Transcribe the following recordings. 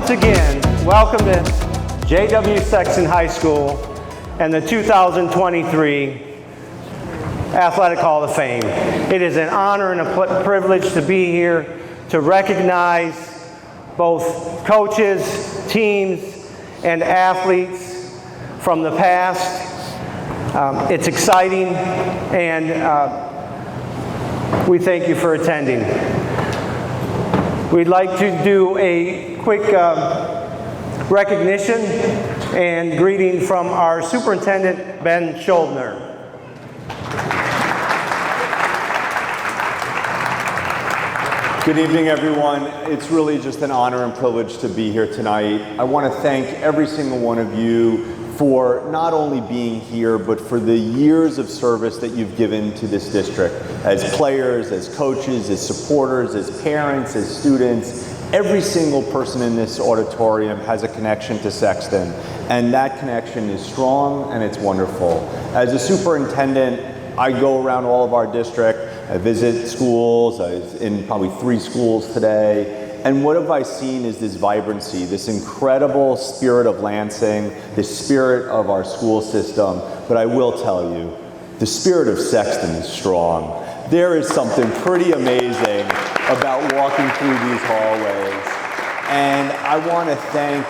once again, welcome to J.W. Sexton High School and the 2023 Athletic Hall of Fame. It is an honor and a privilege to be here to recognize both coaches, teams, and athletes from the past. It's exciting, and we thank you for attending. We'd like to do a quick recognition and greeting from our Superintendent, Ben Schuldner. Good evening, everyone. It's really just an honor and privilege to be here tonight. I want to thank every single one of you for not only being here, but for the years of service that you've given to this district as players, as coaches, as supporters, as parents, as students. Every single person in this auditorium has a connection to Sexton, and that connection is strong and it's wonderful. As a superintendent, I go around all of our district. I visit schools. I was in probably 3 schools today. And what have I seen is this vibrancy, this incredible spirit of Lansing, the spirit of our school system. But I will tell you, the spirit of Sexton is strong. There is something pretty amazing about walking through these hallways. And I want to thank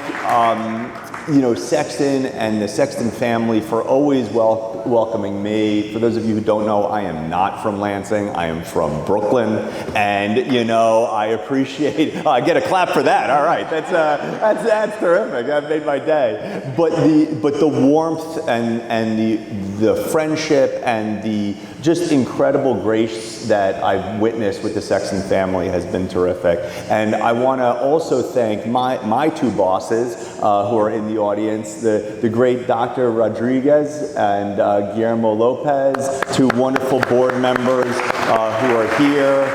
Sexton and the Sexton family for always welcoming me. For those of you who don't know, I am not from Lansing. I am from Brooklyn, and I appreciate. I get a clap for that. All right, that's terrific. I've made my day. But the warmth and the friendship and the just incredible grace that I've witnessed with the Sexton family has been terrific. And I want to also thank my 2 bosses who are in the audience, the great Dr. Rodriguez and Guillermo Lopez, 2 wonderful board members who are here,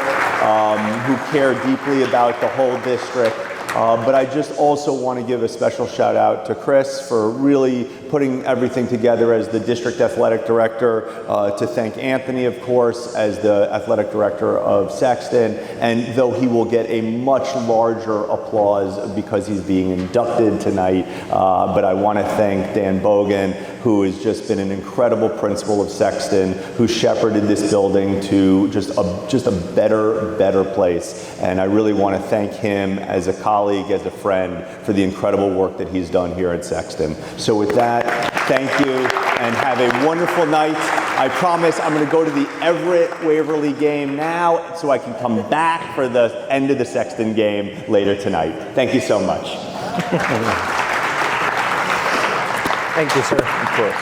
who care deeply about the whole district. But I just also want to give a special shout out to Chris for really putting everything together as the district athletic director, to thank Anthony, of course, as the athletic director of Sexton, and though he will get a much larger applause because he's being inducted tonight, but I want to thank Dan Bogan, who has just been an incredible principal of Sexton, who shepherded this building to just a better place. And I really want to thank him as a colleague, as a friend, for the incredible work that he's done here at Sexton. So with that, thank you, and have a wonderful night. I promise I'm going to go to the Everett-Waverly game now so I can come back for the end of the Sexton game later tonight. Thank you so much. Thank you, sir. Of course.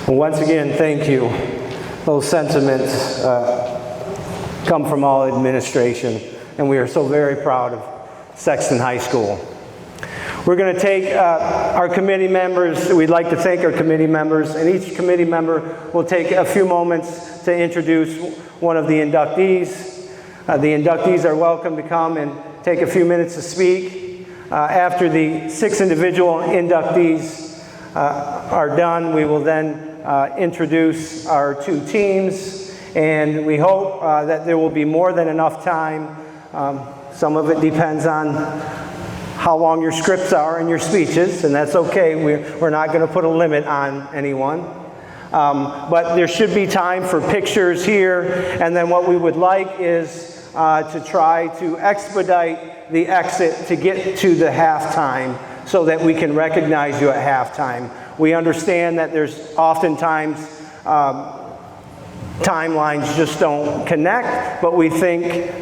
Well, once again, thank you. Those sentiments come from all administration, and we are so very proud of Sexton High School. We're going to take our committee members. We'd like to thank our committee members, and each committee member will take a few moments to introduce one of the inductees. The inductees are welcome to come and take a few minutes to speak. After the 6 individual inductees are done, we will then introduce our 2 teams, and we hope that there will be more than enough time. Some of it depends on how long your scripts are and your speeches, and that's okay. We're not going to put a limit on anyone. But there should be time for pictures here, and then what we would like is to try to expedite the exit to get to the halftime so that we can recognize you at halftime. We understand that there's oftentimes timelines just don't connect, but we think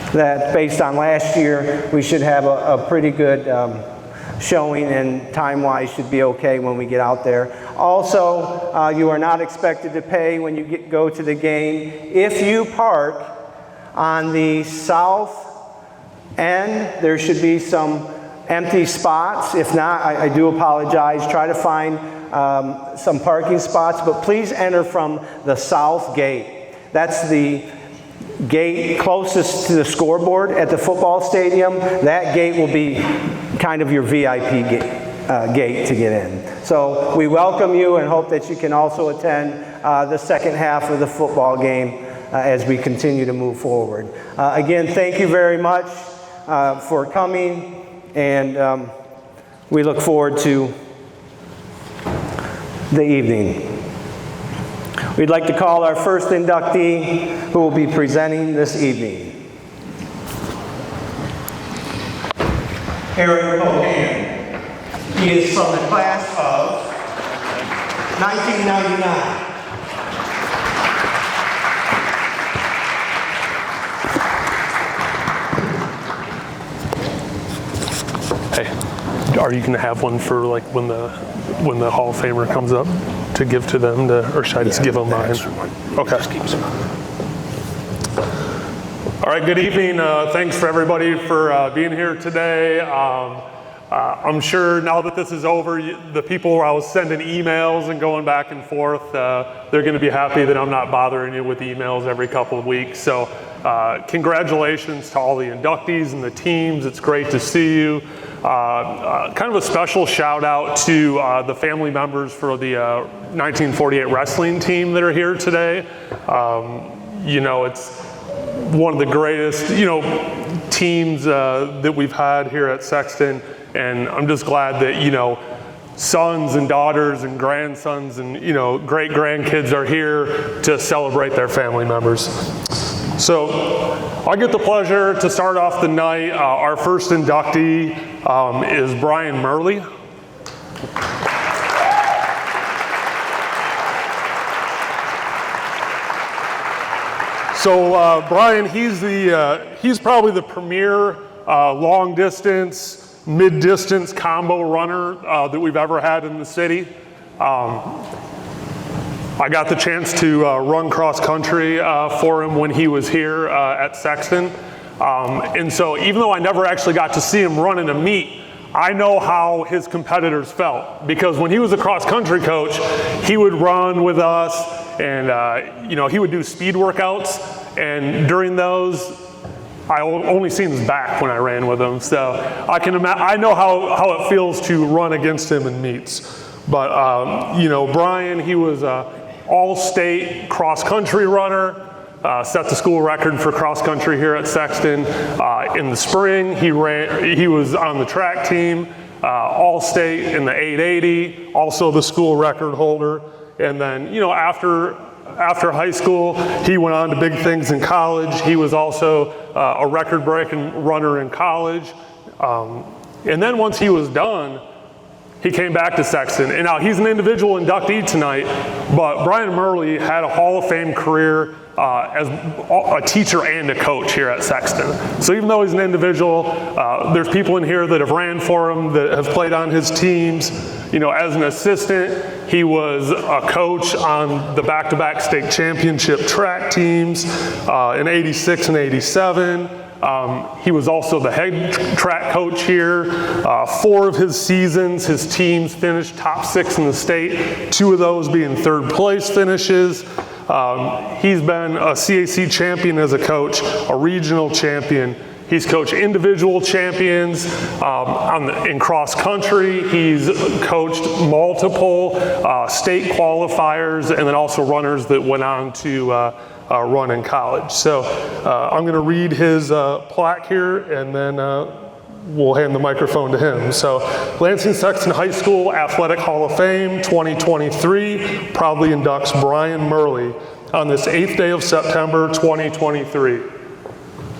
that based on last year, we should have a pretty good showing, and time-wise should be okay when we get out there. Also, you are not expected to pay when you go to the game. If you park on the south end, there should be some empty spots. If not, I do apologize. Try to find some parking spots, but please enter from the south gate. That's the gate closest to the scoreboard at the football stadium. That gate will be kind of your VIP gate to get in. So we welcome you and hope that you can also attend the second half of the football game as we continue to move forward. Again, thank you very much for coming, and we look forward to the evening. We'd like to call our first inductee who will be presenting this evening. Eric Cohan. He is from the class of 1999. Hey, are you going to have one for like when the Hall of Famer comes up to give to them, or should I just give them mine? Okay. All right, good evening. Thanks for everybody for being here today. I'm sure now that this is over, the people I was sending emails and going back and forth, they're going to be happy that I'm not bothering you with emails every couple of weeks. So congratulations to all the inductees and the teams. It's great to see you. Kind of a special shout out to the family members for the 1948 wrestling team that are here today. You know, it's one of the greatest, you know, teams that we've had here at Sexton, and I'm just glad that, you know, sons and daughters and grandsons and, you know, great grandkids are here to celebrate their family members. So I get the pleasure to start off the night. Our first inductee is Brian Murley. So Brian, he's probably the premier long distance, mid distance combo runner that we've ever had in the city. I got the chance to run cross country for him when he was here at Sexton. And so even though I never actually got to see him run in a meet, I know how his competitors felt, because when he was a cross country coach, he would run with us, and you know, he would do speed workouts, and during those, I only seen his back when I ran with him. So I know how it feels to run against him in meets. But you know, Brian, he was all-state cross-country runner, set the school record for cross-country here at Sexton. In the spring, he was on the track team, all-state in the 880, also the school record holder. And then, you know, after high school, he went on to big things in college. He was also a record-breaking runner in college. And then once he was done, he came back to Sexton. And now he's an individual inductee tonight, but Brian Murley had a Hall of Fame career as a teacher and a coach here at Sexton. So even though he's an individual, there's people in here that have ran for him, that have played on his teams. You know, as an assistant, he was a coach on the back-to-back state championship track teams in '86 and '87. He was also the head track coach here. 4 of his seasons, his teams finished top 6 in the state, 2 of those being third place finishes. He's been a CAC champion as a coach, a regional champion. He's coached individual champions in cross country. He's coached multiple state qualifiers, and then also runners that went on to run in college. So I'm going to read his plaque here, and then we'll hand the microphone to him. So Lansing Sexton High School Athletic Hall of Fame 2023 proudly inducts Brian Murley on this 8th day of September 2023.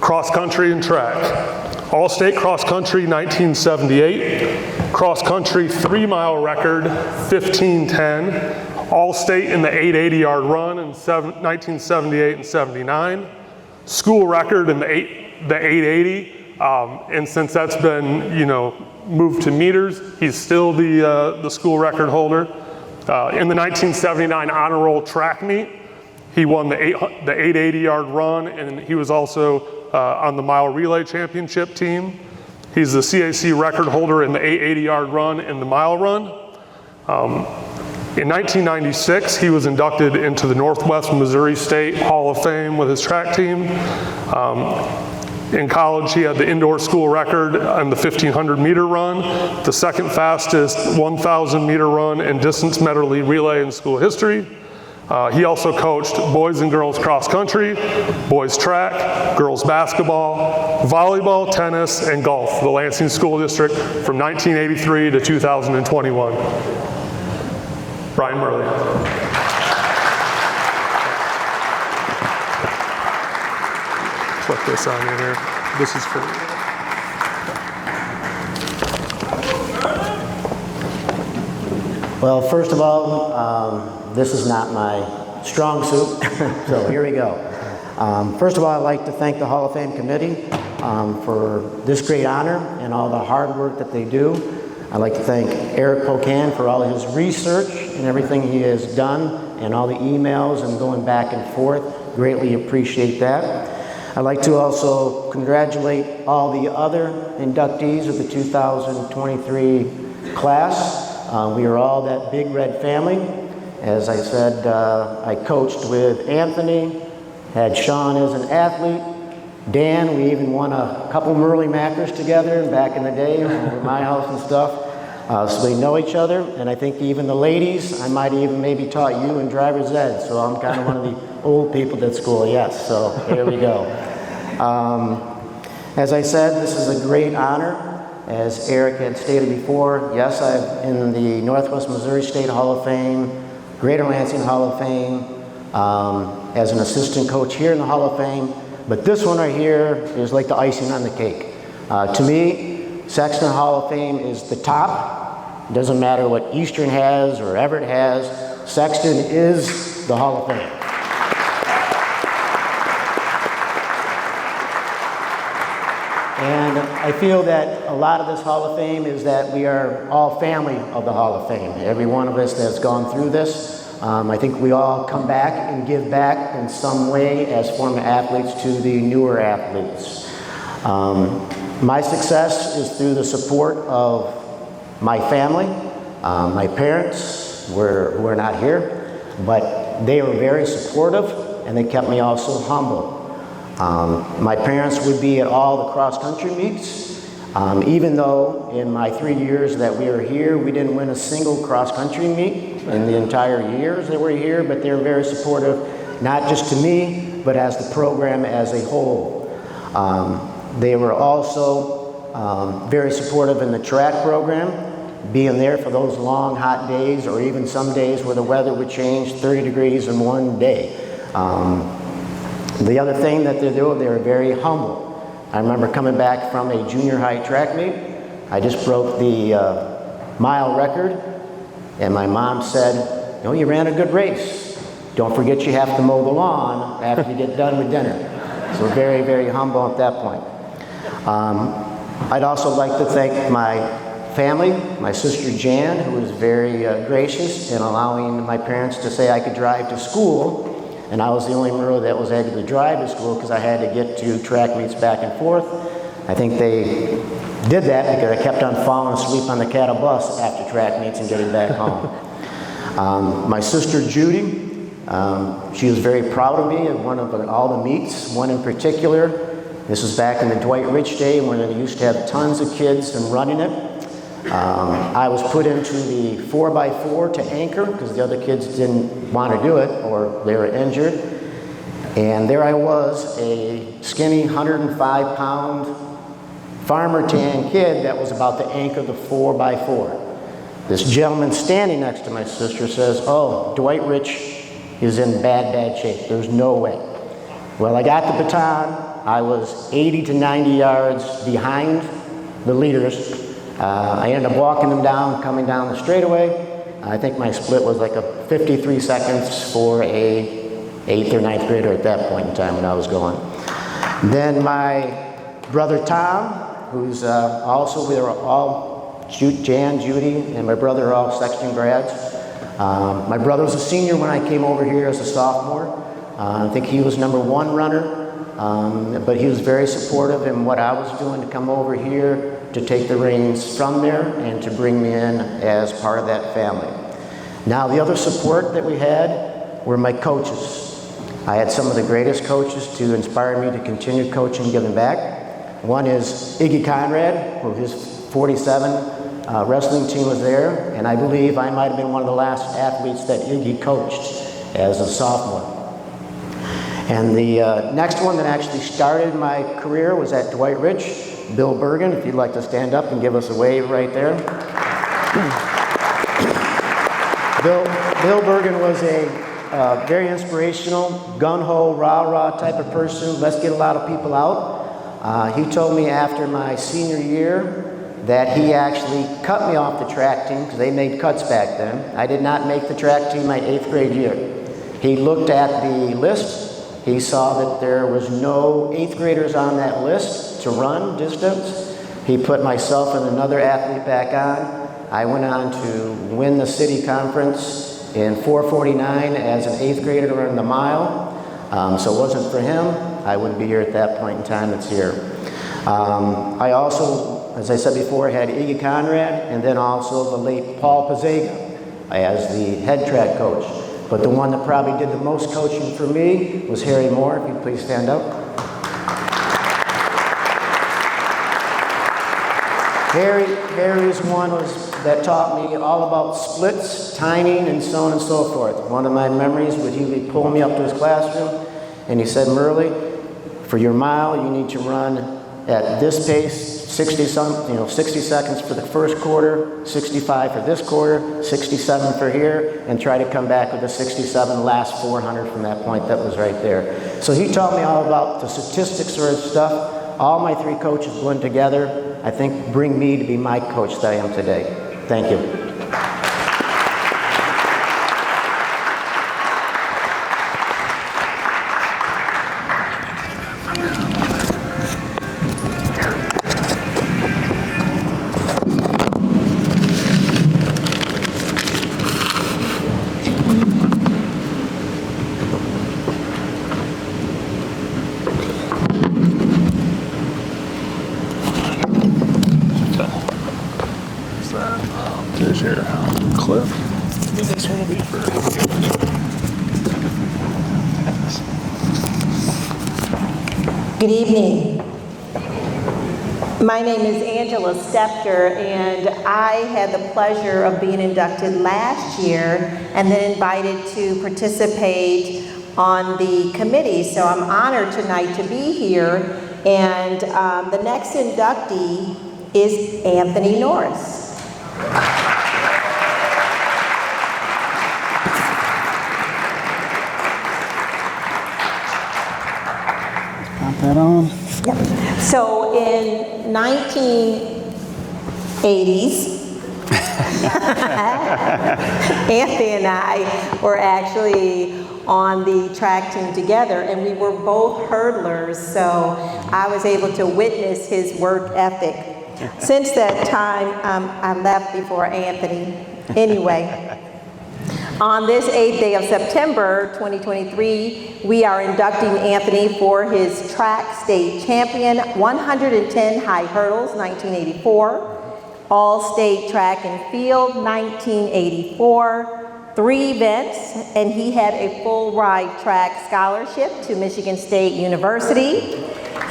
Cross country and track. All-state cross country 1978. Cross country 3-mile record 15:10. All-state in the 880-yard run in 1978 and 79. School record in the 880. And since that's been, you know, moved to meters, he's still the school record holder. In the 1979 honor roll track meet, he won the 880-yard run, and he was also on the mile relay championship team. He's the CAC record holder in the 880-yard run and the mile run. In 1996, he was inducted into the Northwest Missouri State Hall of Fame with his track team. In college, he had the indoor school record on the 1,500-meter run, the second fastest 1,000-meter run and distance medley relay in school history. He also coached boys and girls cross country, boys track, girls basketball, volleyball, tennis, and golf for the Lansing School District from 1983 to 2021. Brian Murley. Put this on in here. This is for you. Well, first of all, this is not my strong suit, so here we go. First of all, I'd like to thank the Hall of Fame committee for this great honor and all the hard work that they do. I'd like to thank Eric Pocan for all his research and everything he has done and all the emails and going back and forth. Greatly appreciate that. I'd like to also congratulate all the other inductees of the 2023 class. We are all that big red family. As I said, I coached with Anthony, had Sean as an athlete, Dan, we even won a couple Murley Mackers together back in the day over my house and stuff. So they know each other, and I think even the ladies, I might even maybe taught you in driver's ed, so I'm kind of one of the old people at school, yes, so there we go. As I said, this is a great honor. As Eric had stated before, yes, I'm in the Northwest Missouri State Hall of Fame, Greater Lansing Hall of Fame, as an assistant coach here in the Hall of Fame, but this one right here is like the icing on the cake. To me, Sexton Hall of Fame is the top. It doesn't matter what Eastern has or Everett has, Sexton is the Hall of Fame. And I feel that a lot of this Hall of Fame is that we are all family of the Hall of Fame. Every one of us that's gone through this, I think we all come back and give back in some way as former athletes to the newer athletes. My success is through the support of my family, my parents, who are not here, but they were very supportive and they kept me also humble. My parents would be at all the cross-country meets, even though in my 3 years that we were here, we didn't win a single cross-country meet in the entire years that we're here, but they were very supportive, not just to me, but as the program as a whole. They were also very supportive in the track program, being there for those long, hot days, or even some days where the weather would change 30 degrees in one day. The other thing that they do, they're very humble. I remember coming back from a junior high track meet. I just broke the mile record, and my mom said, "You ran a good race. Don't forget you have to mow the lawn after you get done with dinner." So very, very humble at that point. I'd also like to thank my family, my sister Jan, who was very gracious in allowing my parents to say I could drive to school. And I was the only Murray that was able to drive to school because I had to get to track meets back and forth. I think they did that because I kept on falling asleep on the cattle bus after track meets and getting back home. My sister Judy, she was very proud of me at one of all the meets, one in particular. This was back in the Dwight Rich day when they used to have tons of kids and running it. I was put into the 4x4 to anchor because the other kids didn't want to do it or they were injured. And there I was, a skinny 105-pound farmer tan kid that was about to anchor the 4x4. This gentleman standing next to my sister says, "Oh, Dwight Rich is in bad shape. There's no way." Well, I got the baton. I was 80 to 90 yards behind the leaders. I ended up walking them down, coming down the straightaway. I think my split was like a 53 seconds for a 8th or 9th grader at that point in time when I was going. Then my brother Tom, who's also, we were all, Jan, Judy, and my brother are all Sexton grads. My brother was a senior when I came over here as a sophomore. I think he was #1 runner. But he was very supportive in what I was doing to come over here to take the reins from there and to bring me in as part of that family. Now, the other support that we had were my coaches. I had some of the greatest coaches to inspire me to continue coaching and giving back. One is Iggy Conrad, who his 47 wrestling team was there, and I believe I might have been one of the last athletes that Iggy coached as a sophomore. And the next one that actually started my career was at Dwight Rich. Bill Bergen, if you'd like to stand up and give us a wave right there. Bill Bergen was a very inspirational, gung-ho, rah-rah type of person. Let's get a lot of people out. He told me after my senior year that he actually cut me off the track team because they made cuts back then. I did not make the track team my 8th grade year. He looked at the list. He saw that there was no 8th graders on that list to run distance. He put myself and another athlete back on. I went on to win the city conference in 4:49 as an 8th grader to run the mile. So it wasn't for him, I wouldn't be here at that point in time. It's here. I also, as I said before, had Iggy Conrad and then also the late Paul Pazega as the head track coach. But the one that probably did the most coaching for me was Harry Moore. If you'd please stand up. Harry's one that taught me all about splits, timing, and so on and so forth. One of my memories would he would pull me up to his classroom, and he said, "Merle, for your mile, you need to run at this pace, 60 seconds for the first quarter, 65 for this quarter, 67 for here, and try to come back with a 67 last 400 from that point." That was right there. So he taught me all about the statistics sort of stuff. All my 3 coaches blend together, I think, bring me to be my coach that I am today. Thank you. There's your clip. This one will be for. Good evening. My name is Angela Stepter, and I had the pleasure of being inducted last year and then invited to participate on the committee. So I'm honored tonight to be here. And the next inductee is Anthony Norris. That on? Yep. So in 1980s, Anthony and I were actually on the track team together, and we were both hurdlers, so I was able to witness his work ethic. Since that time, I left before Anthony. Anyway. On this 8th day of September 2023, we are inducting Anthony for his track state champion, 110 high hurdles, 1984, all-state track and field, 1984, 3 events, and he had a full ride track scholarship to Michigan State University.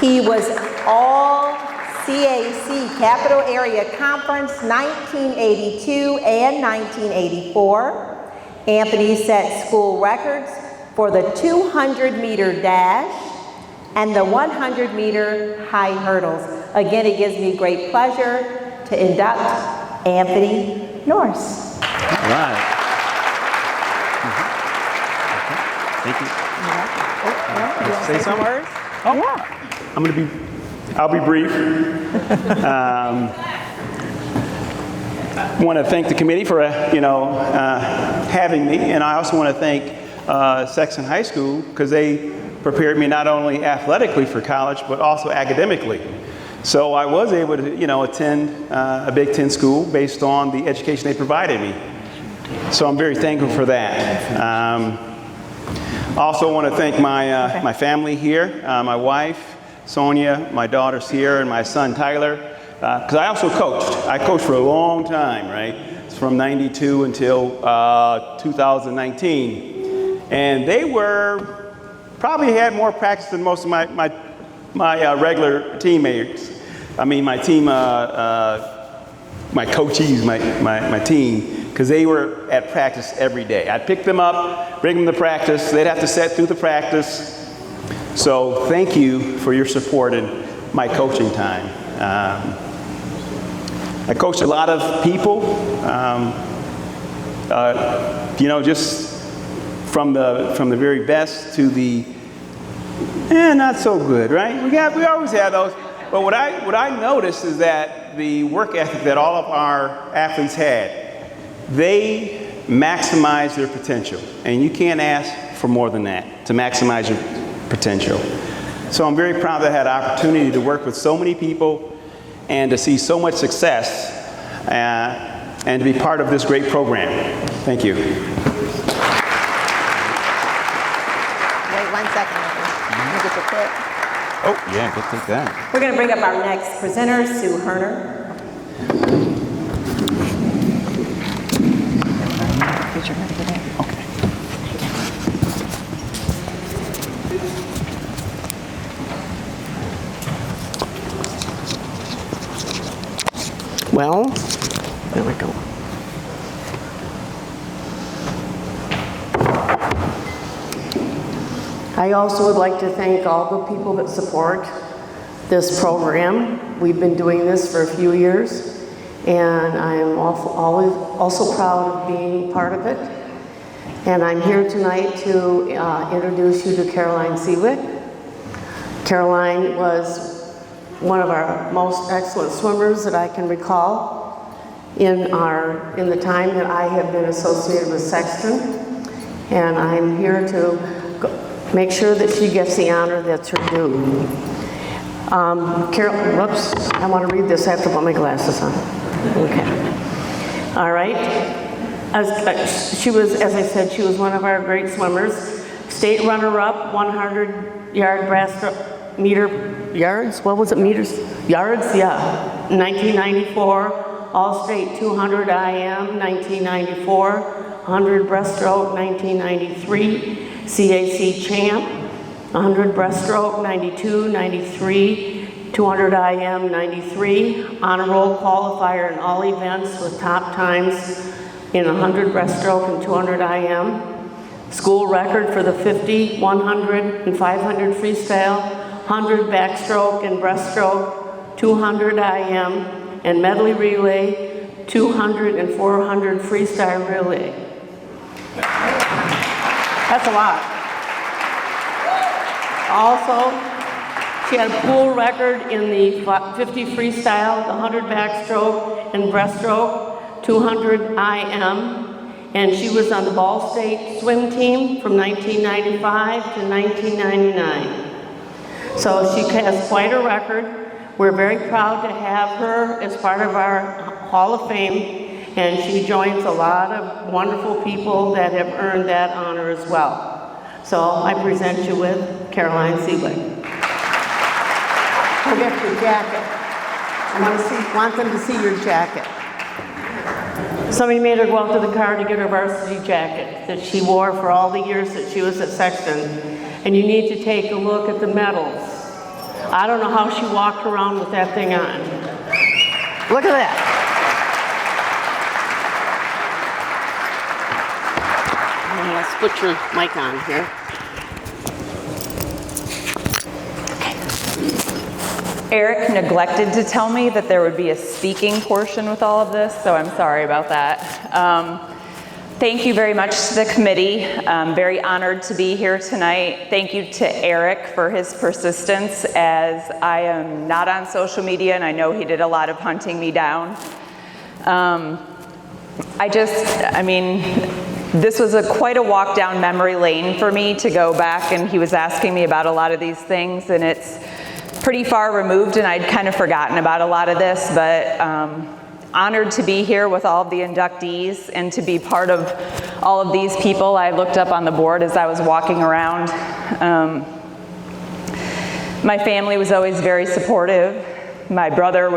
He was all CAC, Capital Area Conference, 1982 and 1984. Anthony set school records for the 200-meter dash and the 100-meter high hurdles. Again, it gives me great pleasure to induct Anthony Norris. All right. Thank you. Say some words? Oh, yeah. I'll be brief. I want to thank the committee for, having me, and I also want to thank Sexton High School because they prepared me not only athletically for college, but also academically. So I was able to, attend a Big Ten school based on the education they provided me. So I'm very thankful for that. I also want to thank my family here, my wife, Sonia, my daughter Sierra, and my son Tyler. Because I also coached. I coached for a long time, right? It's from 92 until 2019. And they probably had more practice than most of my regular teammates. I mean, my team, my coachees, my team, because they were at practice every day. I'd pick them up, bring them to practice. They'd have to sit through the practice. So thank you for your support in my coaching time. I coached a lot of people, just from the very best to the not so good, right? We always have those. But what I noticed is that the work ethic that all of our athletes had, they maximize their potential. And you can't ask for more than that, to maximize your potential. So I'm very proud that I had the opportunity to work with so many people and to see so much success and to be part of this great program. Thank you. Wait 1 second. Let me get the clip. Oh, yeah, go take that. We're going to bring up our next presenter, Sue Herner. Well, there we go. I also would like to thank all the people that support this program. We've been doing this for a few years, and I am also proud of being part of it. And I'm here tonight to introduce you to Caroline Seawick. Caroline was one of our most excellent swimmers that I can recall in the time that I have been associated with Sexton. And I'm here to make sure that she gets the honor that's her due. Whoops, I want to read this. I have to put my glasses on. Okay. All right. She was, as I said, she was one of our great swimmers. State runner-up, 100-yard breaststroke. Yards, 1994, All-State 200 IM, 1994, 100 breaststroke, 1993, CAC champ, 100 breaststroke, 92, 93, 200 IM, 93, honor roll qualifier in all events with top times in 100 breaststroke and 200 IM, school record for the 50, 100, and 500 freestyle, 100 backstroke and breaststroke, 200 IM, and medley relay, 200 and 400 freestyle relay. That's a lot. Also, she had a pool record in the 50 freestyle, the 100 backstroke and breaststroke, 200 IM, and she was on the Ball State swim team from 1995 to 1999. So she has quite a record. We're very proud to have her as part of our Hall of Fame, and she joins a lot of wonderful people that have earned that honor as well. So I present you with Caroline Seawick. Go get your jacket. I want them to see your jacket. Somebody made her go out to the car to get her varsity jacket that she wore for all the years that she was at Sexton. And you need to take a look at the medals. I don't know how she walked around with that thing on. Look at that. Let's put your mic on here. Eric neglected to tell me that there would be a speaking portion with all of this, so I'm sorry about that. Thank you very much to the committee. I'm very honored to be here tonight. Thank you to Eric for his persistence, as I am not on social media and I know he did a lot of hunting me down. This was quite a walk down memory lane for me to go back, and he was asking me about a lot of these things, and it's pretty far removed and I'd kind of forgotten about a lot of this, but honored to be here with all of the inductees and to be part of all of these people. I looked up on the board as I was walking around. My family was always very supportive. My brother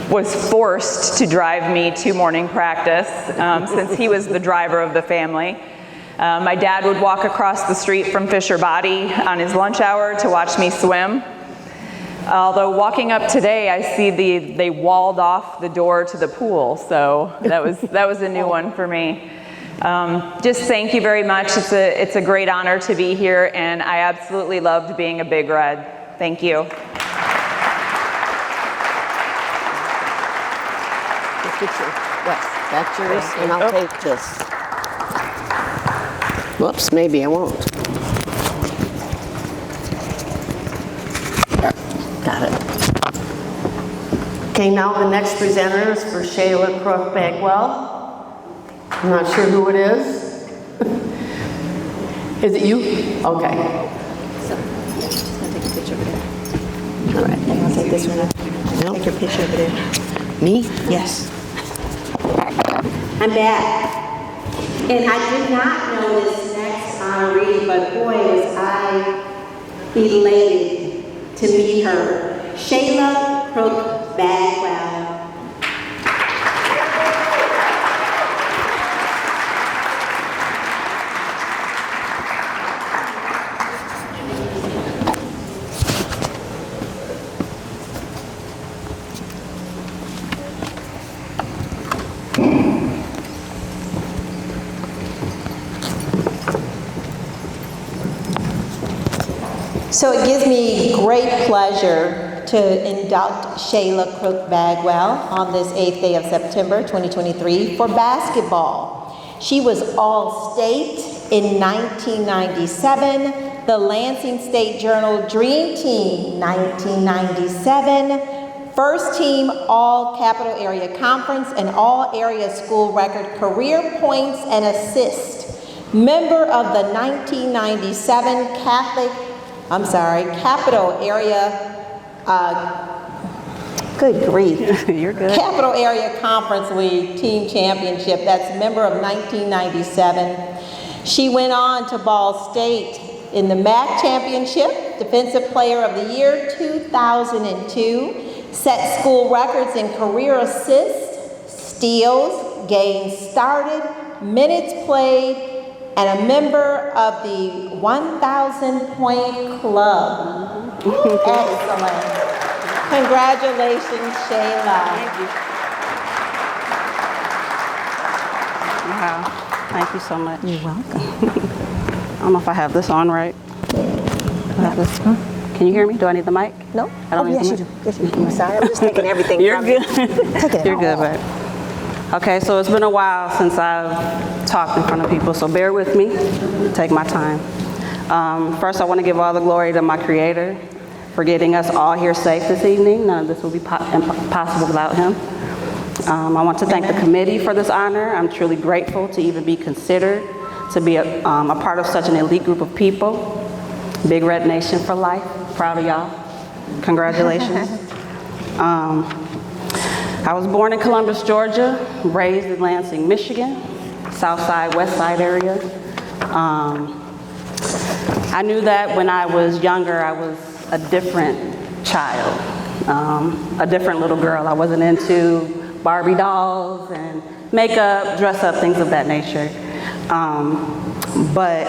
was forced to drive me to morning practice since he was the driver of the family. My dad would walk across the street from Fisher Body on his lunch hour to watch me swim. Although walking up today, I see they walled off the door to the pool, so that was a new one for me. Just thank you very much. It's a great honor to be here, and I absolutely loved being a Big Red. Thank you. Yes, that's yours, and I'll take this. Whoops, maybe I won't. Got it. Okay, now the next presenter is for Shayla Crook Bagwell. I'm not sure who it is. Is it you? Okay. So, just gonna take a picture over there. All right. And I'll take this one up. Nope. Take your picture over there. Me? Yes. I'm back. And I did not know this next honoree, but boy, was I elated to meet her. Shayla Crook Bagwell. So it gives me great pleasure to induct Shayla Crook Bagwell on this 8th day of September 2023 for basketball. She was All-State in 1997, the Lansing State Journal Dream Team 1997, First Team All Capital Area Conference and All Area School Record Career Points and Assist, member of the 1997 Capital Area, good grief. You're good. Capital Area Conference League Team Championship, that's member of 1997. She went on to Ball State in the MAC Championship, Defensive Player of the Year 2002, set school records in career assists, steals, games started, minutes played, and a member of the 1,000-point club. Excellent. Congratulations, Shayla. Thank you. Wow. Thank you so much. You're welcome. I don't know if I have this on right. I have this. Can you hear me? Do I need the mic? No? I don't need yes, the you mic. do. Yes, you do. I'm sorry. I'm just taking everything You're from good. you. Take it You're good, all. babe. Okay, so it's been a while since I've talked in front of people, so bear with me. Take my time. First, I want to give all the glory to my Creator for getting us all here safe this evening. None of this would be possible without Him. I want to thank the committee for this honor. I'm truly grateful to even be considered to be a part of such an elite group of people. Big Red Nation for life. Proud of y'all. Congratulations. I was born in Columbus, Georgia, raised in Lansing, Michigan, South Side, West Side area. I knew that when I was younger, I was a different child, a different little girl. I wasn't into Barbie dolls and makeup, dress up, things of that nature. But,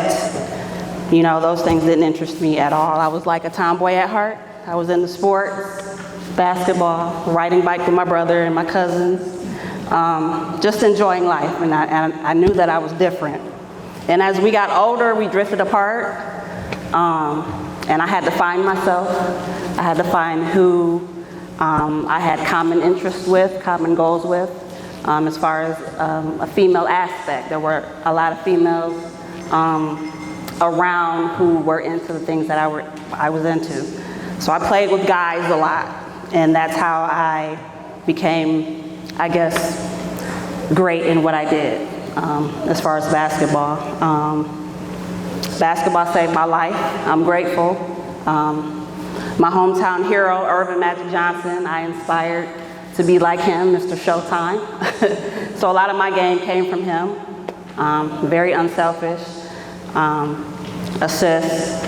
you know, those things didn't interest me at all. I was like a tomboy at heart. I was into sports, basketball, riding bike with my brother and my cousins, just enjoying life. And I knew that I was different. And as we got older, we drifted apart. And I had to find myself. I had to find who I had common interests with, common goals with. As far as a female aspect, there were a lot of females around who were into the things that I was into. So I played with guys a lot, and that's how I became, I guess, great in what I did as far as basketball. Basketball saved my life. I'm grateful. My hometown hero, Irvin Magic Johnson, I inspired to be like him, Mr. Showtime. So a lot of my game came from him. Very unselfish, assists,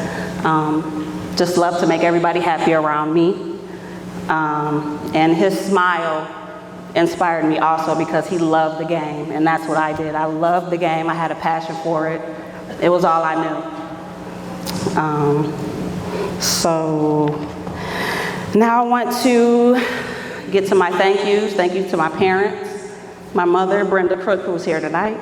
just love to make everybody happy around me. And his smile inspired me also because he loved the game, and that's what I did. I loved the game. I had a passion for it. It was all I knew. So Now I want to get to my thank yous. Thank you to my parents, my mother, Brenda Crook, who's here tonight.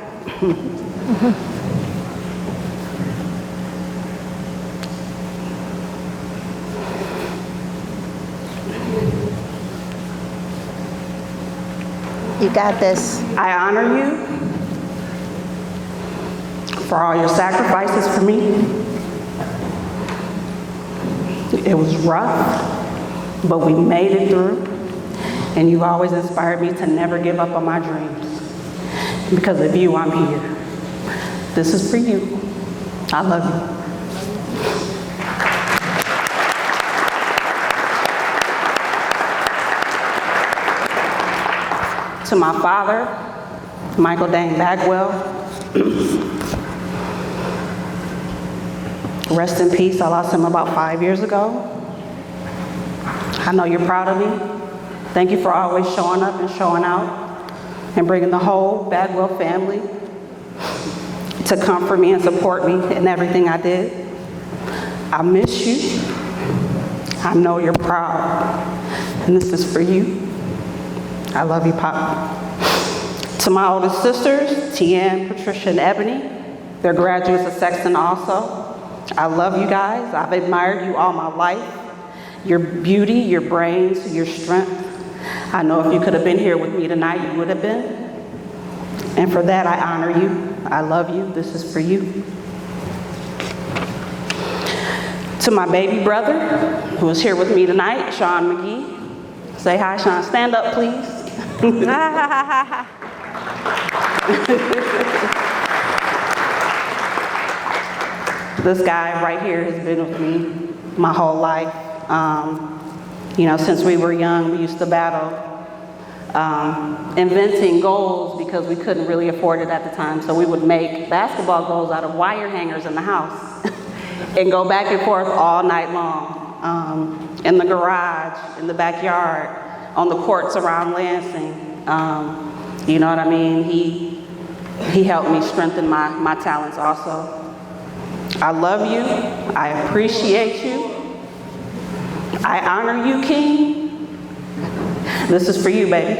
You got this. I honor you for all your sacrifices for me. It was rough, but we made it through. And you've always inspired me to never give up on my dreams. Because of you, I'm here. This is for you. I love you. To my father, Michael Dane Bagwell, rest in peace. I lost him about 5 years ago. I know you're proud of me. Thank you for always showing up and showing out and bringing the whole Bagwell family to comfort me and support me in everything I did. I miss you. I know you're proud, and this is for you. I love you, Pop. To my oldest sisters, Tianne, Patricia, and Ebony, they're graduates of Sexton also. I love you guys. I've admired you all my life. Your beauty, your brains, your strength. I know if you could have been here with me tonight, you would have been. And for that, I honor you. I love you. This is for you. To my baby brother, who is here with me tonight, Sean McGee. Say hi, Sean. Stand up, please. This guy right here has been with me my whole life. You know, since we were young, we used to battle inventing goals because we couldn't really afford it at the time. So we would make basketball goals out of wire hangers in the house and go back and forth all night long, in the garage, in the backyard, on the courts around Lansing. You know what I mean? He helped me strengthen my talents also. I love you. I appreciate you. I honor you, King. This is for you, baby.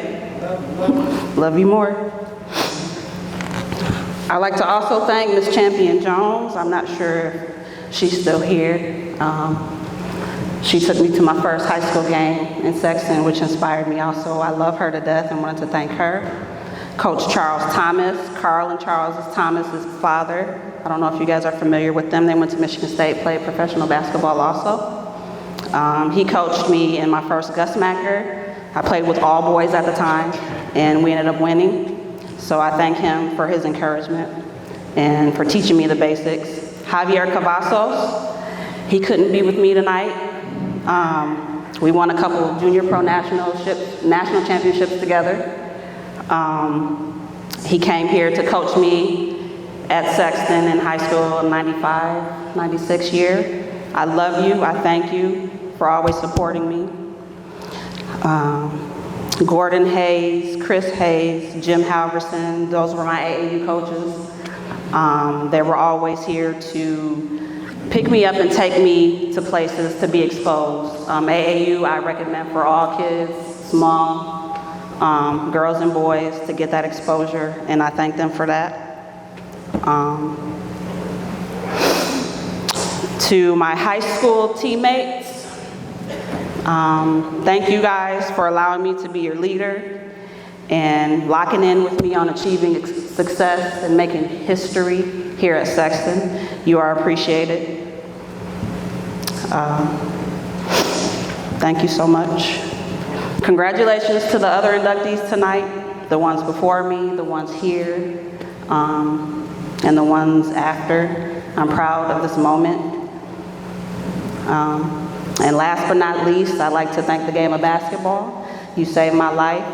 Love you more. I'd like to also thank Miss Champion Jones. I'm not sure if she's still here. She took me to my first high school game in Sexton, which inspired me also. I love her to death and wanted to thank her. Coach Charles Thomas, Carl and Charles Thomas's father. I don't know if you guys are familiar with them. They went to Michigan State, played professional basketball also. He coached me in my first Gus Macker. I played with all boys at the time, and we ended up winning. So I thank him for his encouragement and for teaching me the basics. Javier Cavazos, he couldn't be with me tonight. We won a couple of junior pro national championships together. He came here to coach me at Sexton in high school in 95, 96 year. I love you. I thank you for always supporting me. Gordon Hayes, Chris Hayes, Jim Halverson, those were my AAU coaches. They were always here to pick me up and take me to places to be exposed. AAU I recommend for all kids, small, girls and boys, to get that exposure, and I thank them for that. To my high school teammates, thank you guys for allowing me to be your leader and locking in with me on achieving success and making history here at Sexton. You are appreciated. Thank you so much. Congratulations to the other inductees tonight, the ones before me, the ones here, and the ones after. I'm proud of this moment. And last but not least, I'd like to thank the game of basketball. You saved my life.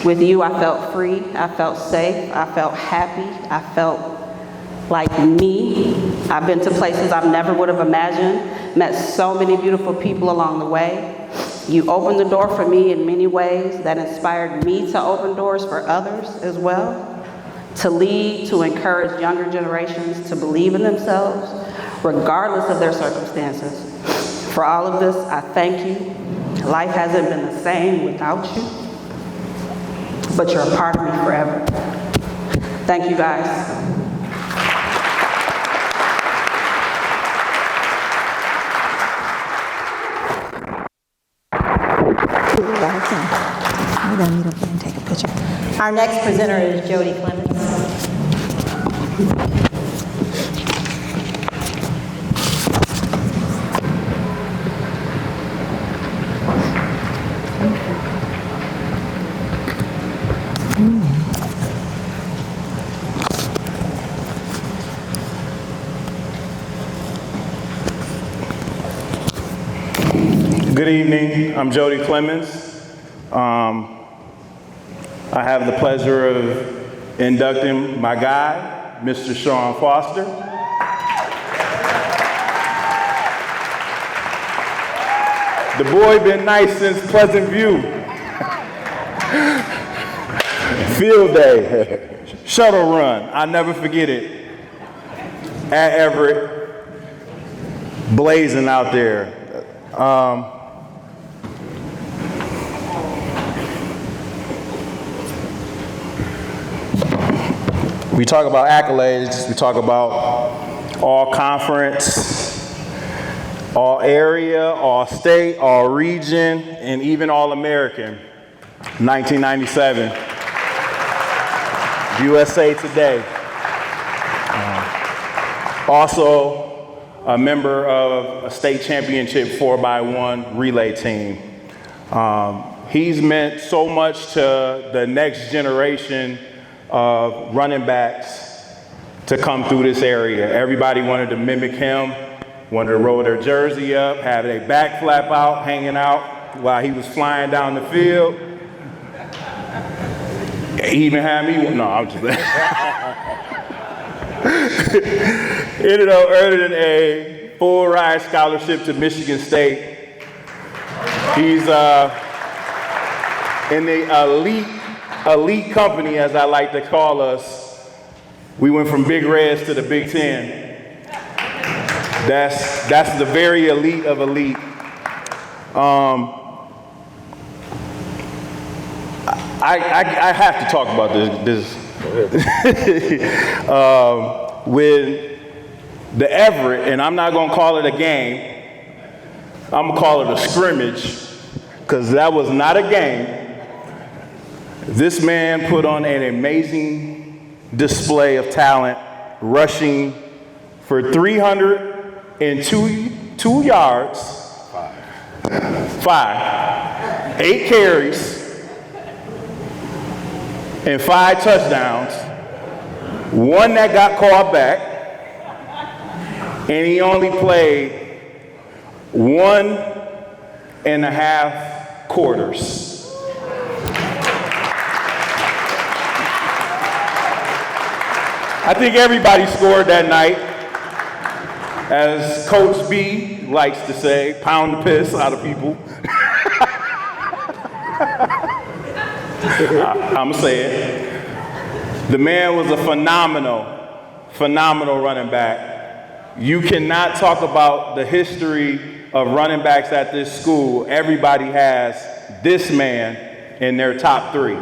With you, I felt free, I felt safe, I felt happy, I felt like me. I've been to places I never would have imagined, met so many beautiful people along the way. You opened the door for me in many ways that inspired me to open doors for others as well, to lead, to encourage younger generations to believe in themselves, regardless of their circumstances. For all of this, I thank you. Life hasn't been the same without you, but you're a part of me forever. Thank you guys. We're gonna meet up here and take a picture. Our next presenter is Jody Clemens. Good evening, I'm Jody Clemens. I have the pleasure of inducting my guy, Mr. Sean Foster. The boy been nice since Pleasant View. Field day, shuttle run, I never forget it. At Everett, blazing out there. We talk about accolades, we talk about all conference, all area, all state, all region, and even all American. 1997, USA Today. Also a member of a state championship 4x1 relay team. He's meant so much to the next generation of running backs to come through this area. Everybody wanted to mimic him, wanted to roll their jersey up, have their back flap out, hanging out while he was flying down the field. He even had me, no, I'm just ended up earning a full ride scholarship to Michigan State. He's in the elite company, as I like to call us. We went from Big Reds to the Big Ten. That's the very elite of elite. I have to talk about this. With the Everett, and I'm not gonna call it a game, I'm gonna call it a scrimmage, because that was not a game. This man put on an amazing display of talent, rushing for 302 yards, 8 carries, and 5 touchdowns, 1 that got called back, and he only played 1.5 quarters. I think everybody scored that night. As Coach B likes to say, pound the piss out of people. I'm gonna say it. The man was a phenomenal running back. You cannot talk about the history of running backs at this school. Everybody has this man in their top 3.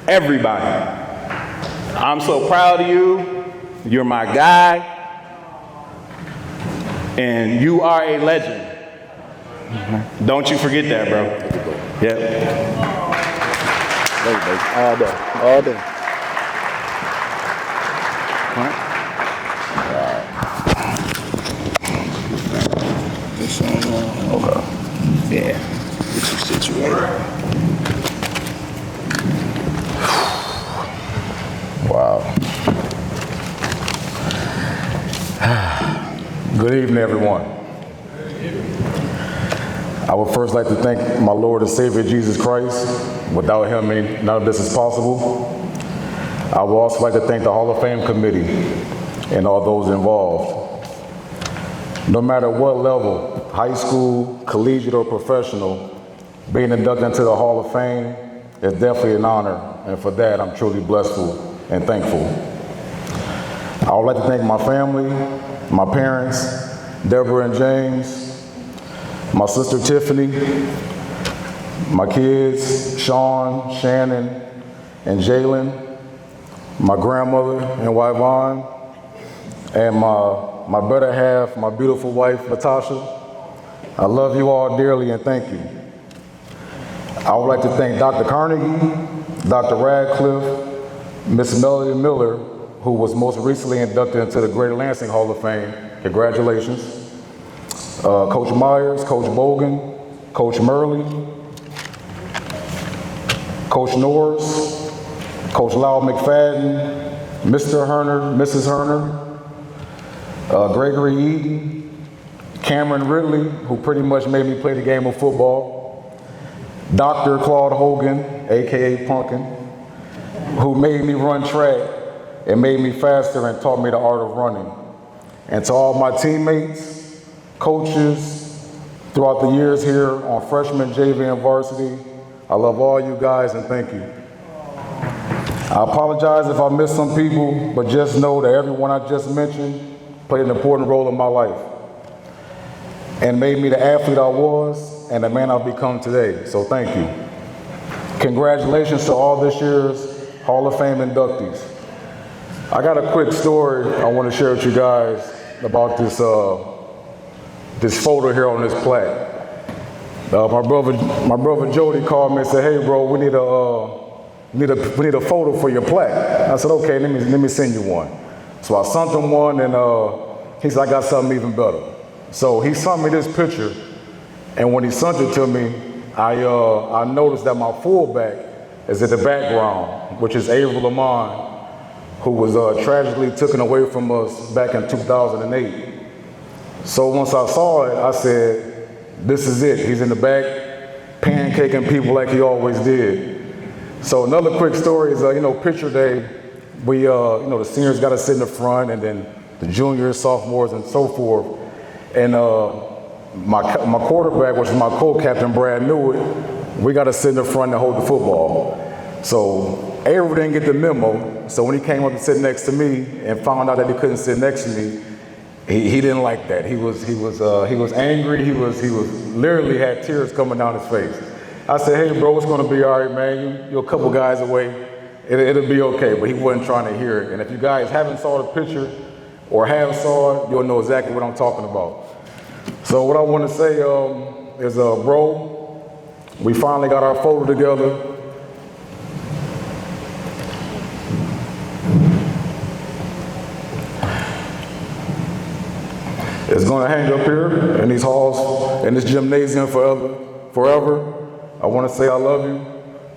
Everybody. I'm so proud of you. You're my guy. And you are a legend. Don't you forget that, bro. Yep. All day, all day. Okay. Yeah. Get you situated. Wow. Good evening, everyone. I would first like to thank my Lord and Savior, Jesus Christ. Without him, none of this is possible. I would also like to thank the Hall of Fame committee and all those involved. No matter what level, high school, collegiate, or professional, being inducted into the Hall of Fame is definitely an honor, and for that, I'm truly blessed and thankful. I would like to thank my family, my parents, Deborah and James, my sister Tiffany, my kids, Sean, Shannon, and Jalen, my grandmother and wife Vaughn, and my better half, my beautiful wife, Natasha. I love you all dearly and thank you. I would like to thank Dr. Carnegie, Dr. Radcliffe, Miss Melody Miller, who was most recently inducted into the Greater Lansing Hall of Fame. Congratulations. Coach Myers, Coach Bogan, Coach Murley, Coach Norris, Coach Lyle McFadden, Mr. Herner, Mrs. Herner, Gregory Eden, Cameron Ridley, who pretty much made me play the game of football, Dr. Claude Hogan, AKA Punkin, who made me run track and made me faster and taught me the art of running. And to all my teammates, coaches, throughout the years here on freshman, JV, and varsity, I love all you guys and thank you. I apologize if I missed some people, but just know that everyone I just mentioned played an important role in my life and made me the athlete I was and the man I've become today, so thank you. Congratulations to all this year's Hall of Fame inductees. I got a quick story I want to share with you guys about this photo here on this plaque. My brother Jody called me and said, "Hey, bro, we need a photo for your plaque." I said, "Okay, let me send you one." So I sent him one, and he said, "I got something even better." So he sent me this picture, and when he sent it to me, I noticed that my fullback is in the background, which is Avery Lamont, who was tragically taken away from us back in 2008. So once I saw it, I said, this is it. He's in the back, pancaking people like he always did. So another quick story is, picture day, we, the seniors got to sit in the front, and then the juniors, sophomores, and so forth. And my quarterback, which is my co-captain, Brad Newitt, we got to sit in the front and hold the football. So Avery didn't get the memo, so when he came up to sit next to me and found out that he couldn't sit next to me, he didn't like that. He was angry. He was literally had tears coming down his face. I said, "Hey, bro, it's gonna be all right, man. You're a couple guys away. It'll be okay." But he wasn't trying to hear it. And if you guys haven't saw the picture or have saw it, you'll know exactly what I'm talking about. So what I want to say is, bro, we finally got our photo together. It's going to hang up here in these halls, in this gymnasium forever. I want to say I love you,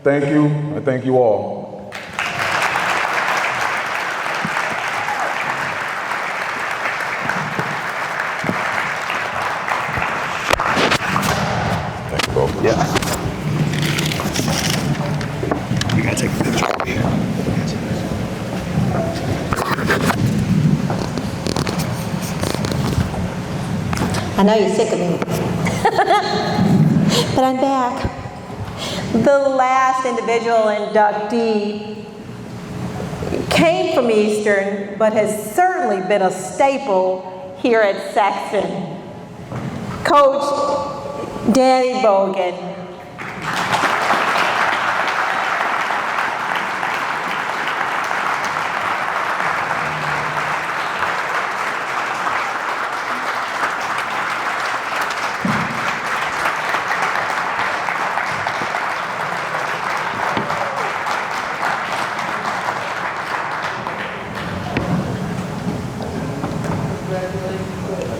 thank you, and thank you all. Thank you, bro. Yeah. You gotta take a picture over here. I know you're sick of me, but I'm back. The last individual inductee came from Eastern, but has certainly been a staple here at Sexton. Coach Danny Bogan.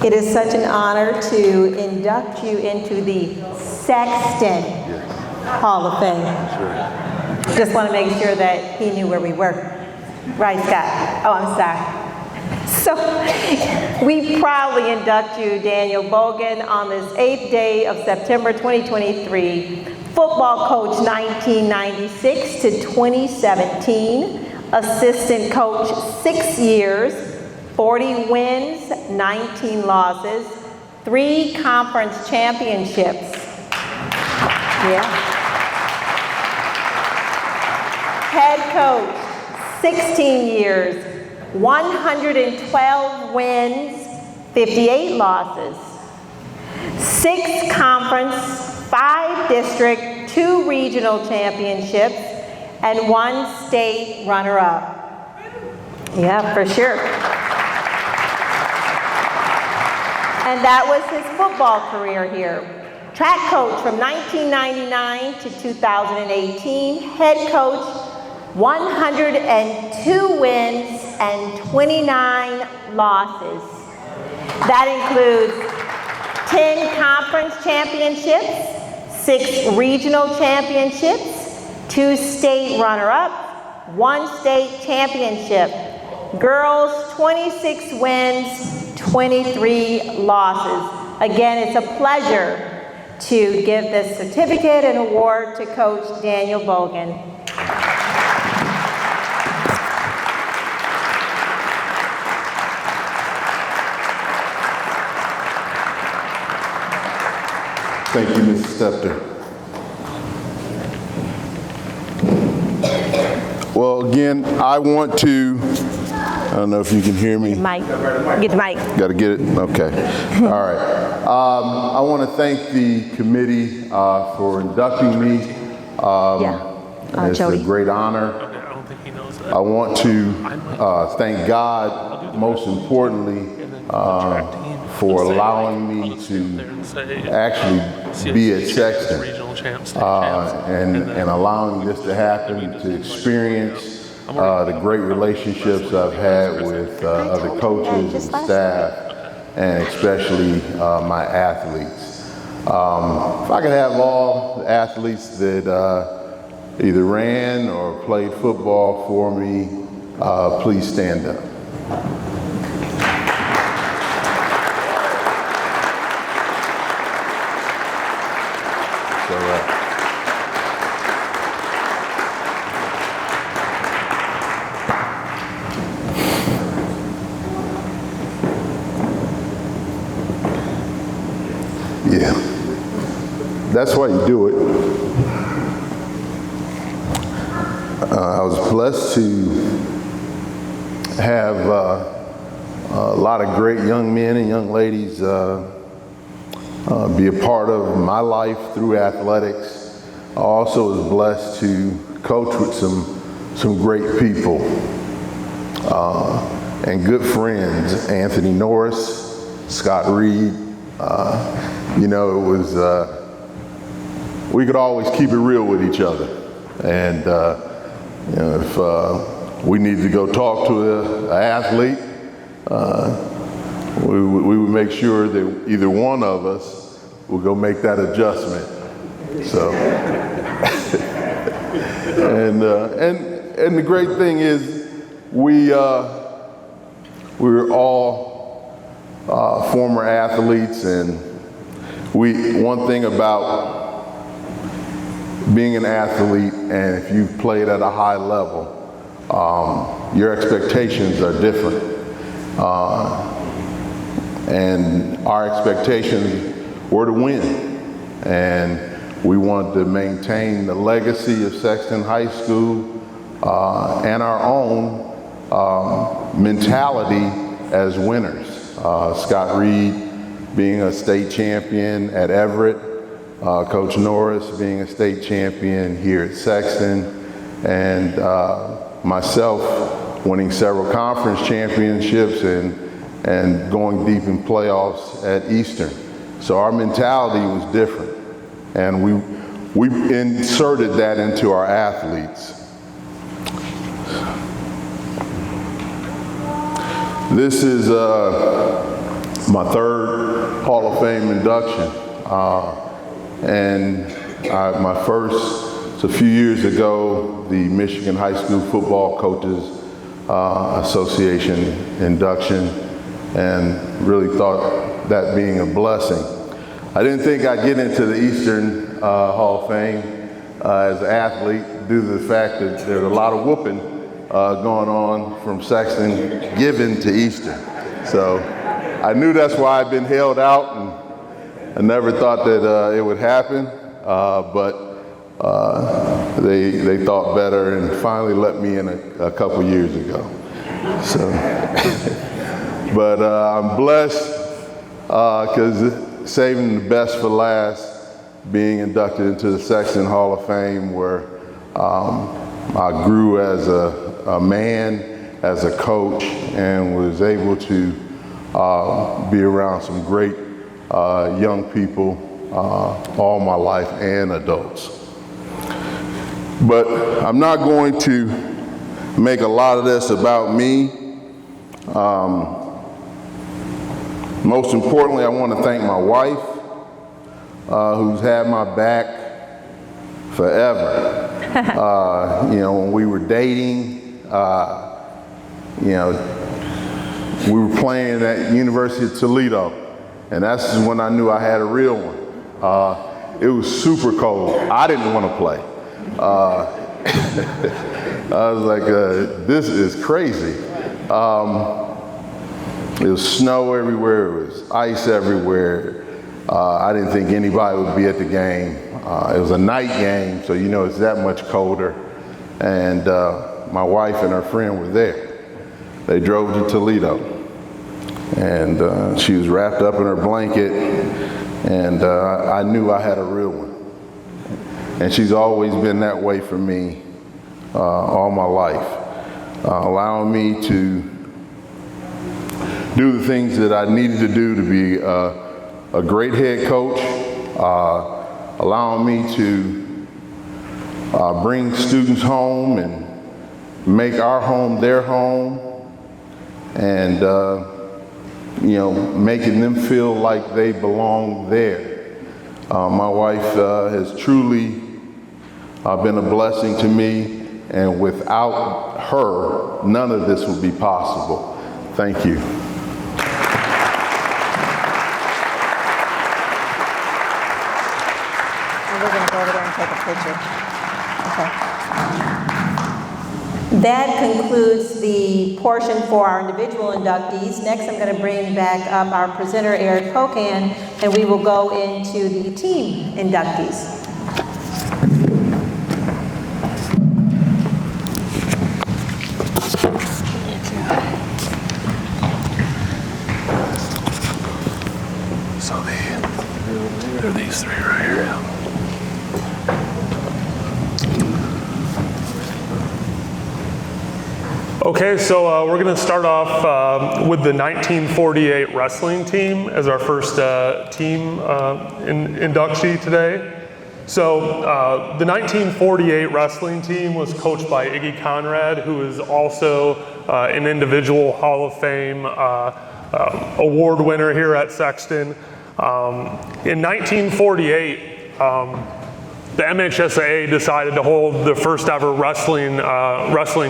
It is such an honor to induct you into the Sexton Hall of Fame. Sure. Just want to make sure that he knew where we were. Right, Scott? Oh, I'm sorry. So we proudly induct you, Daniel Bogan, on this 8th day of September 2023. Football coach 1996 to 2017. Assistant coach 6 years. 40 wins, 19 losses, 3 conference championships. Yeah. Head coach, 16 years, 112 wins, 58 losses. 6 conference, 5 district, 2 regional championships, and 1 state runner-up. Yeah, for sure. And that was his football career here. Track coach from 1999 to 2018, head coach, 102 wins and 29 losses. That includes 10 conference championships, 6 regional championships, 2 state runner-ups, 1 state championship. Girls, 26 wins, 23 losses. Again, it's a pleasure to give this certificate and award to Coach Daniel Bogan. Thank you, Mrs. Stepter. Well, again, I want to, I don't know if you can hear me. Mike, get the mic. Got to get it? Okay. All right. I want to thank the committee for inducting me. It's Jody. a great honor. I want to thank God, most importantly, for allowing me to actually be at Sexton and allowing this to happen, to experience the great relationships I've had with other coaches and staff, and especially my athletes. If I could have all the athletes that either ran or played football for me, please stand up. Yeah, that's why you do it. I was blessed to have a lot of great young men and young ladies be a part of my life through athletics. I also was blessed to coach with some great people and good friends. Anthony Norris, Scott Reed. You know, it was, we could always keep it real with each other. And, you know, if we needed to go talk to an athlete, we would make sure that either one of us would go make that adjustment. So, and the great thing is we're all former athletes, and one thing about being an athlete, and if you've played at a high level, your expectations are different. And our expectations were to win. And we wanted to maintain the legacy of Sexton High School and our own mentality as winners. Scott Reed being a state champion at Everett, Coach Norris being a state champion here at Sexton, and myself winning several conference championships and going deep in playoffs at Eastern. So our mentality was different, and we inserted that into our athletes. This is my third Hall of Fame induction, and my first, a few years ago, the Michigan High School Football Coaches Association induction, and really thought that being a blessing. I didn't think I'd get into the Eastern Hall of Fame as an athlete due to the fact that there's a lot of whooping going on from Sexton given to Eastern. So I knew that's why I'd been held out, and I never thought that it would happen, but they thought better and finally let me in a couple years ago. So, but I'm blessed because saving the best for last, being inducted into the Sexton Hall of Fame, where I grew as a man, as a coach, and was able to be around some great young people all my life, and adults. But I'm not going to make a lot of this about me. Most importantly, I want to thank my wife, who's had my back forever. You know, when we were dating, you know, we were playing at University of Toledo, and that's when I knew I had a real one. It was super cold. I didn't want to play. I was like, this is crazy. It was snow everywhere, it was ice everywhere. I didn't think anybody would be at the game. It was a night game, so you know it's that much colder. And my wife and her friend were there. They drove to Toledo. And she was wrapped up in her blanket, and I knew I had a real one. And she's always been that way for me all my life, allowing me to do the things that I needed to do to be a great head coach, allowing me to bring students home and make our home their home, and you know, making them feel like they belong there. My wife has truly been a blessing to me, and without her, none of this would be possible. Thank you. And we're going to go over there and take a picture. Okay. That concludes the portion for our individual inductees. Next, I'm going to bring back up our presenter, Eric Pocan, and we will go into the team inductees. So there are these three right here. Okay, so we're going to start off with the 1948 wrestling team as our first team inductee today. So the 1948 wrestling team was coached by Iggy Conrad, who is also an individual Hall of Fame award winner here at Sexton. In 1948, the MHSAA decided to hold the first ever wrestling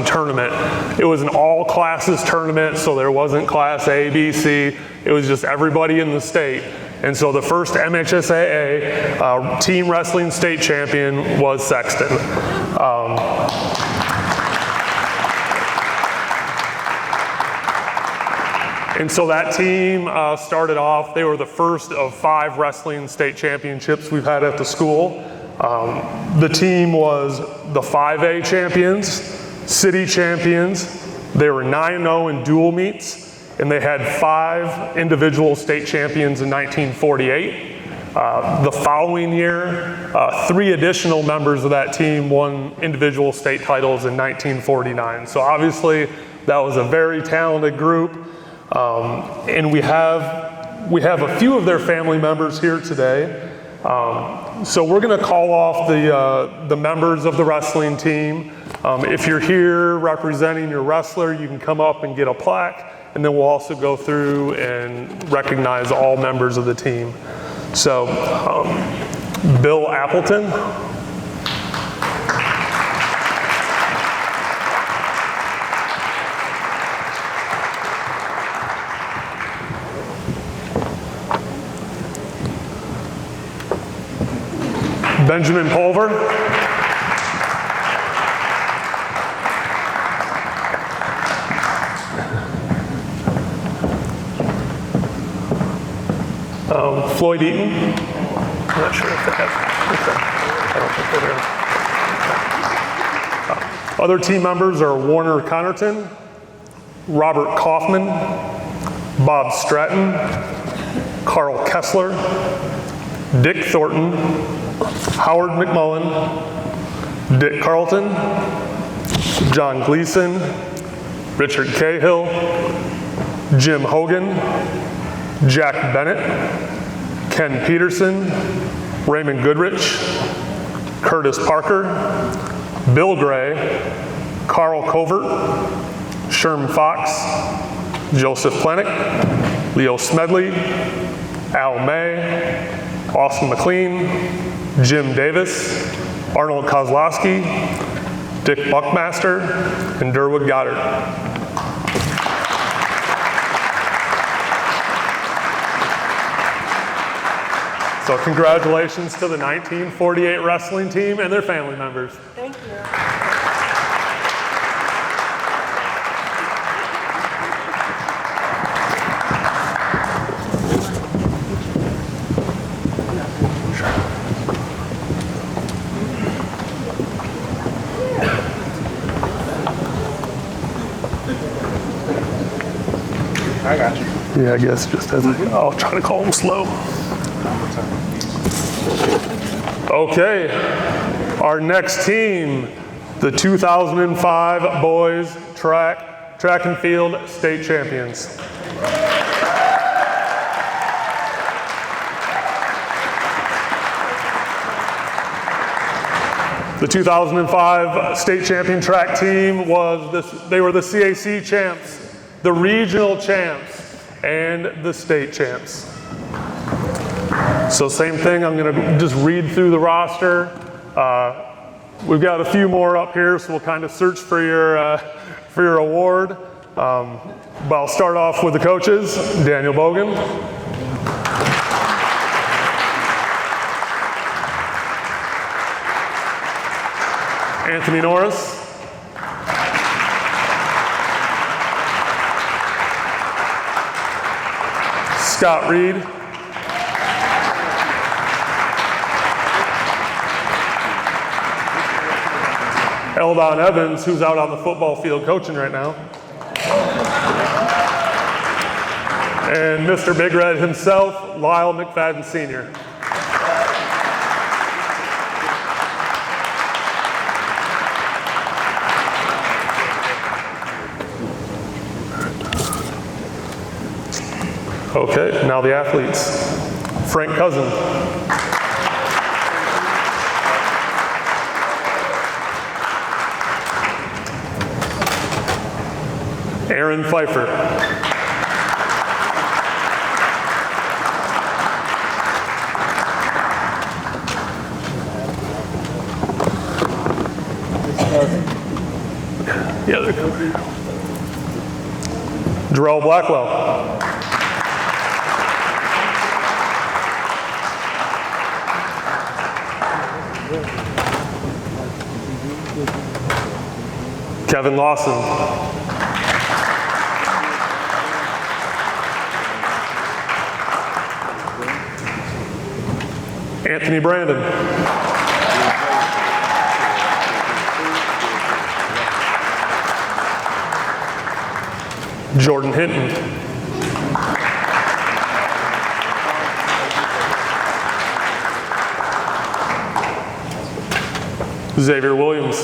tournament. It was an all classes tournament, so there wasn't class A, B, C. It was just everybody in the state. And so the first MHSAA team wrestling state champion was Sexton. And so that team started off, they were the first of 5 wrestling state championships we've had at the school. The team was the 5A champions, city champions. They were 9-0 in dual meets, and they had 5 individual state champions in 1948. The following year, 3 additional members of that team won individual state titles in 1949. So obviously, that was a very talented group. And we have a few of their family members here today. So we're going to call off the members of the wrestling team. If you're here representing your wrestler, you can come up and get a plaque, and then we'll also go through and recognize all members of the team. So, Bill Appleton. Benjamin Pulver. Floyd Eaton. I'm not sure if they have. I don't think they're there. Other team members are Warner Connerton, Robert Kaufman, Bob Stratton, Carl Kessler, Dick Thornton, Howard McMullen, Dick Carlton, John Gleason, Richard Cahill, Jim Hogan, Jack Bennett, Ken Peterson, Raymond Goodrich, Curtis Parker, Bill Gray, Carl Covert, Sherm Fox, Joseph Plenick, Leo Smedley, Al May, Austin McLean, Jim Davis, Arnold Kozlowski, Dick Buckmaster, and Durwood Goddard. So congratulations to the 1948 wrestling team and their family members. Thank you. I got you. Yeah, I guess just as I'll try to call them slow. Okay, our next team, the 2005 boys track and field state champions. The 2005 state champion track team they were the CAC champs, the regional champs, and the state champs. So same thing, I'm gonna just read through the roster. We've got a few more up here, so we'll kind of search for your award. But I'll start off with the coaches. Daniel Bogan. Anthony Norris. Scott Reed. Eldon Evans, who's out on the football field coaching right now. And Mr. Big Red himself, Lyle McFadden Sr. Okay, now the athletes. Frank Cousin. Aaron Pfeiffer. Yeah, they're coming. Jarrell Blackwell. Kevin Lawson. Anthony Brandon. Jordan Hinton. Xavier Williams.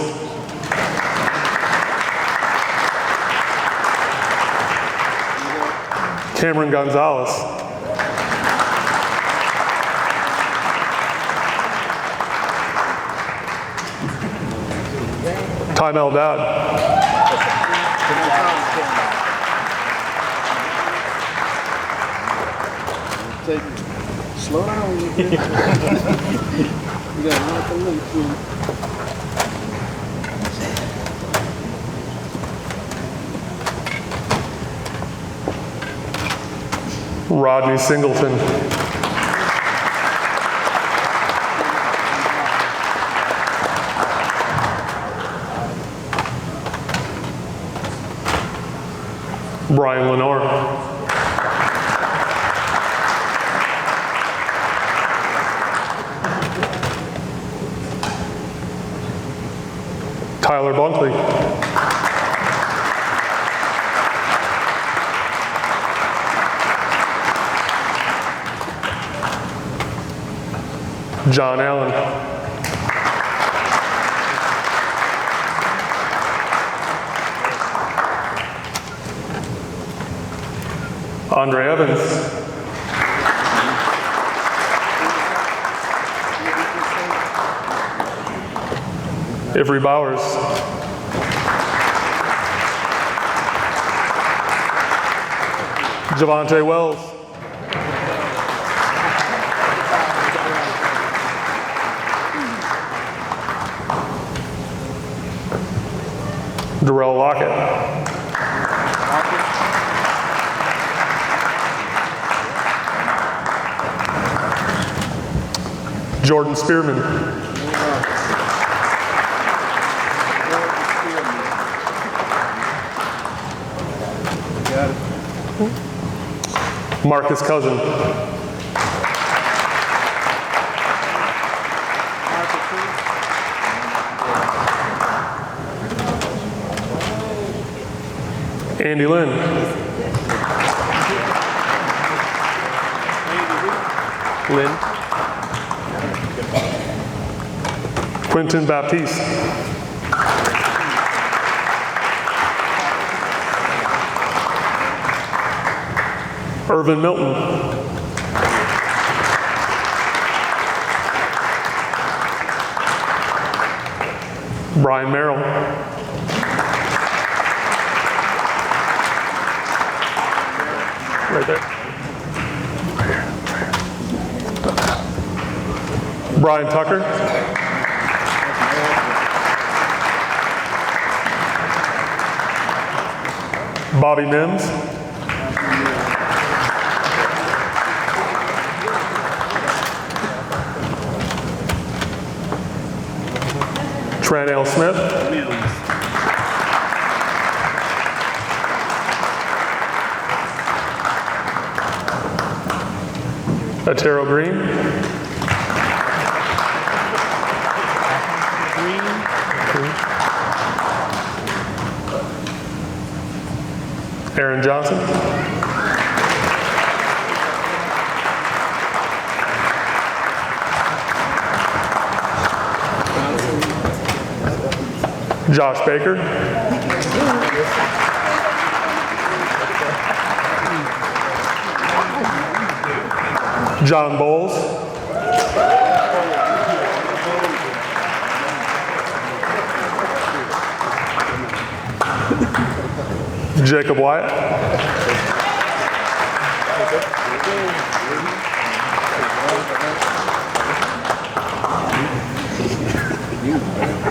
Cameron Gonzalez. Ty Eldad. Slow down. You got knock the loop through. Rodney Singleton. Brian Lenore. Tyler Bunkley. John Allen. Andre Evans. Avery Bowers. Javante Wells. Darrell Lockett. Jordan Spearman. Marcus Cousin. Andy Lynn. Lynn. Quentin Baptiste. Irvin Milton. Brian Merrill. Right there. Brian Tucker. Bobby Mims. Trent L. Smith. Atero Green. Aaron Johnson. Josh Baker. John Bowles. Jacob Wyatt.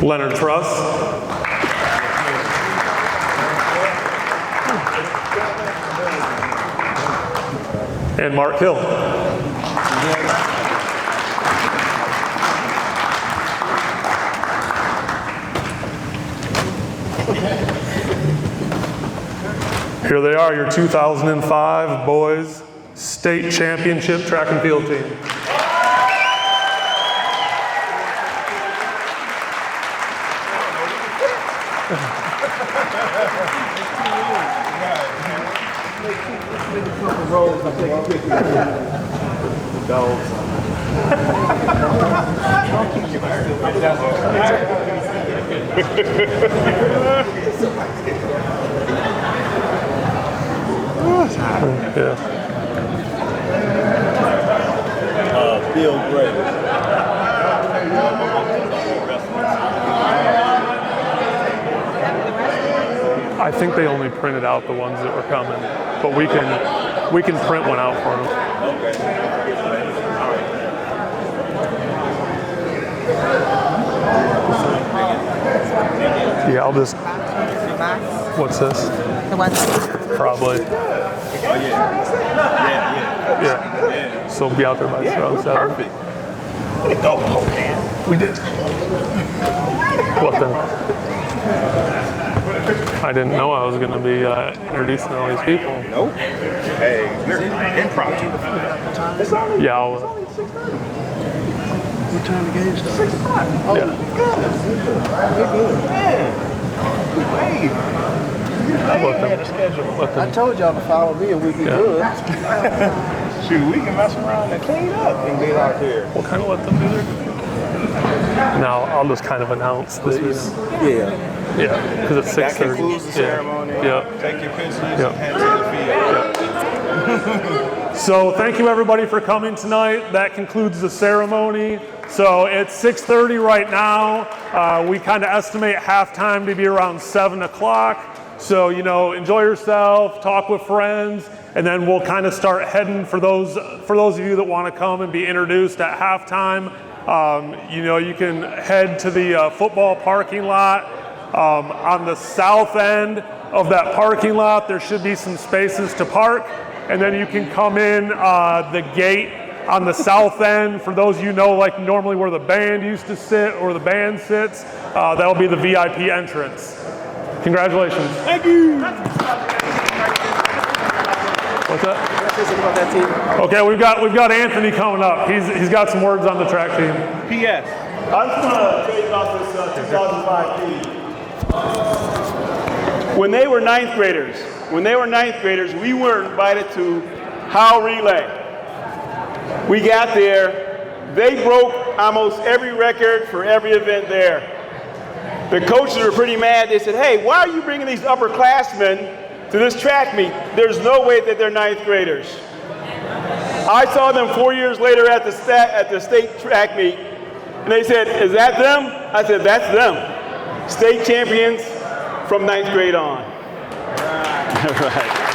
Leonard Truss. And Mark Hill. Here they are, your 2005 boys state championship track and field team. Feel great. I think they only printed out the ones that were coming, but we can print one out for them. Yeah, I'll just. What's this? The ones. Probably. Yeah. So we'll be out there by 7. Perfect. Way to go, man. We did. What then? I didn't know I was going to be introducing all these people. Nope. Hey, we're impromptu. Yeah, I'll. What time the game starts? 6 o'clock. Oh, Yeah. Man. Let them. I told y'all to follow me and we be good. Shoot, we can mess around and clean up and get out there. We'll kind of let them do their thing. Now, I'll just kind of announce these. Yeah. Yeah, because it's 6:30. That concludes the ceremony. Yeah. Take your pictures and Yeah. head to the field. So thank you everybody for coming tonight. That concludes the ceremony. So it's 6:30 right now. We kind of estimate halftime to be around 7 o'clock. So, you know, enjoy yourself, talk with friends, and then we'll kind of start heading for those of you that want to come and be introduced at halftime. You know, you can head to the football parking lot. On the south end of that parking lot, there should be some spaces to park. And then you can come in the gate on the south end. For those of you know, like normally where the band used to sit or the band sits, that'll be the VIP entrance. Congratulations. Thank you. What's that? Okay, we've got Anthony coming up. He's got some words on the track team. P.S. I just want to tell you about this 2005 team. When they were ninth graders, we were invited to How Relay. We got there. They broke almost every record for every event there. The coaches were pretty mad. They said, "Hey, why are you bringing these upperclassmen to this track meet? There's no way that they're ninth graders." I saw them 4 years later at the state track meet, and they said, "Is that them?" I said, "That's them. State champions from ninth grade on." All right.